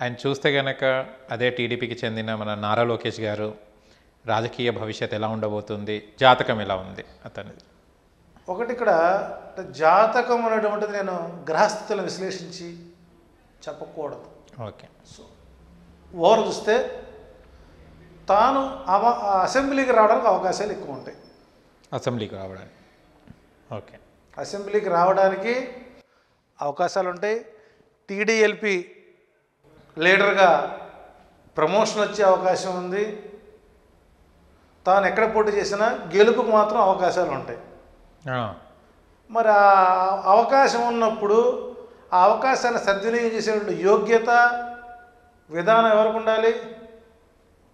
ఆయన చూస్తే గనక అదే టీడీపీకి చెందిన మన నారా లోకేష్ గారు రాజకీయ భవిష్యత్ ఎలా ఉండబోతుంది, జాతకం ఎలా ఉంది అతనిది? ఒకటి ఇక్కడ జాతకం అనేటువంటిది నేను గ్రహస్థితులను విశ్లేషించి చెప్పకూడదు. ఓకే. సో ఓవర్ చూస్తే తాను అసెంబ్లీకి రావడానికి అవకాశాలు ఎక్కువ ఉంటాయి. అసెంబ్లీకి రావడానికి ఓకే, అసెంబ్లీకి రావడానికి అవకాశాలు ఉంటాయి. టీడీఎల్పీ లీడర్గా ప్రమోషన్ వచ్చే అవకాశం ఉంది. తాను ఎక్కడ పోటీ చేసినా గెలుపుకు మాత్రం అవకాశాలు ఉంటాయి. మరి ఆ అవకాశం ఉన్నప్పుడు ఆ అవకాశాన్ని సద్వినియోగం చేసేటువంటి యోగ్యత విధానం ఎవరికి ఉండాలి?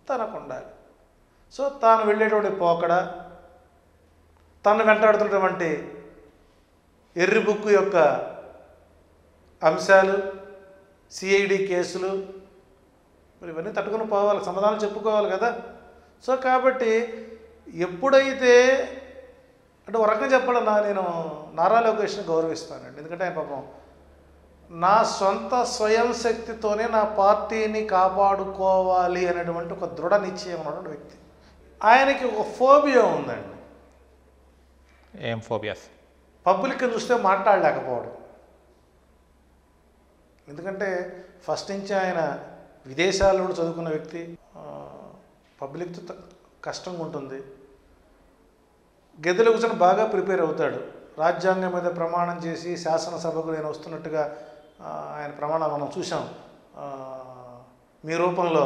తనకు ఉండాలి. సో తాను వెళ్ళేటువంటి పోకడ, తను వెంటాడుతున్నటువంటి ఎర్రి బుక్కు యొక్క అంశాలు, సిఐడి కేసులు, మరి ఇవన్నీ తట్టుకుని పోవాలి, సమాధానం చెప్పుకోవాలి కదా. సో కాబట్టి ఎప్పుడైతే అంటే ఒక రకంగా చెప్పాలన్నా నేను నారా లోకేష్ని గౌరవిస్తానండి. ఎందుకంటే ఆయన పాపం నా సొంత స్వయం శక్తితోనే నా పార్టీని కాపాడుకోవాలి అనేటువంటి ఒక దృఢ నిశ్చయం ఉన్నటువంటి వ్యక్తి. ఆయనకి ఒక ఫోబియా ఉందండి. ఏం ఫోబియాస్? పబ్లిక్ని చూస్తే మాట్లాడలేకపోవడం. ఎందుకంటే ఫస్ట్ నుంచి ఆయన విదేశాల్లో చదువుకున్న వ్యక్తి. పబ్లిక్తో కష్టంగా ఉంటుంది. గదిలో కూర్చొని బాగా ప్రిపేర్ అవుతాడు. రాజ్యాంగం మీద ప్రమాణం చేసి శాసనసభకు నేను వస్తున్నట్టుగా ఆయన ప్రమాణం మనం చూసాం. మీ రూపంలో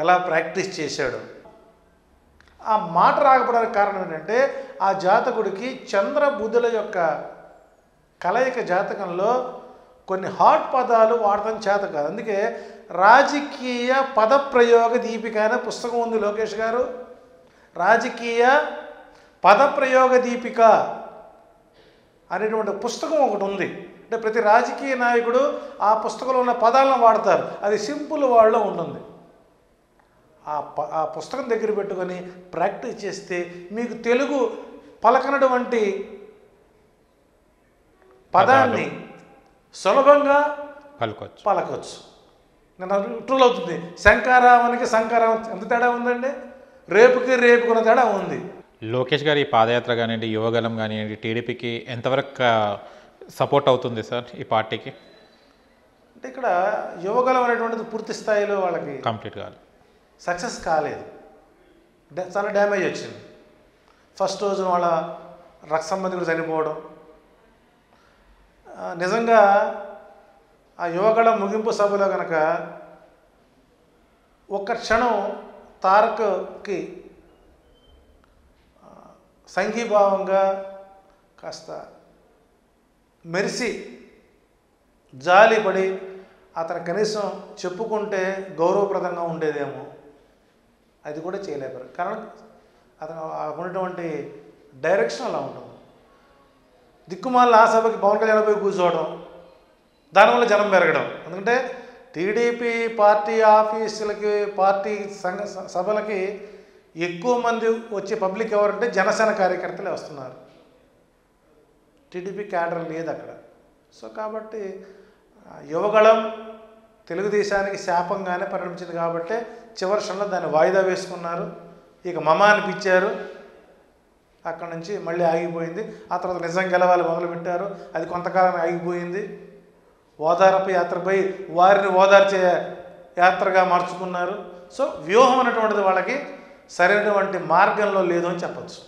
ఎలా ప్రాక్టీస్ చేశాడు. ఆ మాట రాకపోవడానికి కారణం ఏంటంటే ఆ జాతకుడికి చంద్ర బుధుల యొక్క కలయిక జాతకంలో కొన్ని హాట్ పదాలు వాడటం చేత కాదు. అందుకే రాజకీయ పదప్రయోగ దీపిక అనే పుస్తకం ఉంది లోకేష్ గారు. రాజకీయ పదప్రయోగ దీపిక అనేటువంటి పుస్తకం ఒకటి ఉంది. అంటే ప్రతి రాజకీయ నాయకుడు ఆ పుస్తకంలో ఉన్న పదాలను వాడతారు. అది సింపుల్ వాళ్ళలో ఉంటుంది. ఆ పుస్తకం దగ్గర పెట్టుకొని ప్రాక్టీస్ చేస్తే మీకు తెలుగు పలకనటువంటి పదాన్ని సులభంగా పలకొచ్చు. నేను ట్రూల్ అవుతుంది. శంకారావానికి సంకారావం ఎంత తేడా ఉందండి? రేపుకి రేపుకున్న తేడా ఉంది. లోకేష్ గారి పాదయాత్ర కానివ్వండి, యువగలం కానివ్వండి, టీడీపీకి ఎంతవరకు సపోర్ట్ అవుతుంది సార్ ఈ పార్టీకి? అంటే ఇక్కడ యువగలం అనేటువంటిది పూర్తి స్థాయిలో వాళ్ళకి కంప్లీట్ కాదు, సక్సెస్ కాలేదు. చాలా డ్యామేజ్ వచ్చింది. ఫస్ట్ రోజున వాళ్ళ రక్త సంబంధికులు చనిపోవడం. నిజంగా ఆ యువగళం ముగింపు సభలో కనుక ఒక్క క్షణం తారక్కి సంఘీభావంగా కాస్త మెరిసి జాలిపడి అతను కనీసం చెప్పుకుంటే గౌరవప్రదంగా ఉండేదేమో. అది కూడా చేయలేపారు. కారణం అతను ఉన్నటువంటి డైరెక్షన్ అలా ఉంటుంది. దిక్కుమాల ఆ సభకి పవన్ కళ్యాణ్ పోయి కూర్చోవడం, దానివల్ల జనం పెరగడం. ఎందుకంటే టీడీపీ పార్టీ ఆఫీసులకి, పార్టీ సంఘ సభలకి ఎక్కువ మంది వచ్చే పబ్లిక్ ఎవరంటే జనసేన కార్యకర్తలే వస్తున్నారు. టీడీపీ క్యాడర్ లేదు అక్కడ. సో కాబట్టి యువగళం తెలుగుదేశానికి శాపంగానే పరిణమించింది. కాబట్టి చివరి క్షణంలో దాన్ని వాయిదా వేసుకున్నారు. ఇక మమ అనిపించారు. అక్కడ నుంచి మళ్ళీ ఆగిపోయింది. ఆ తర్వాత నిజం గెలవాలి మొదలుపెట్టారు. అది కొంతకాలం ఆగిపోయింది. ఓదార్పు యాత్రపై వారిని ఓదార్చే యాత్రగా మార్చుకున్నారు. సో వ్యూహం అనేటువంటిది వాళ్ళకి సరైనటువంటి మార్గంలో లేదు అని చెప్పచ్చు.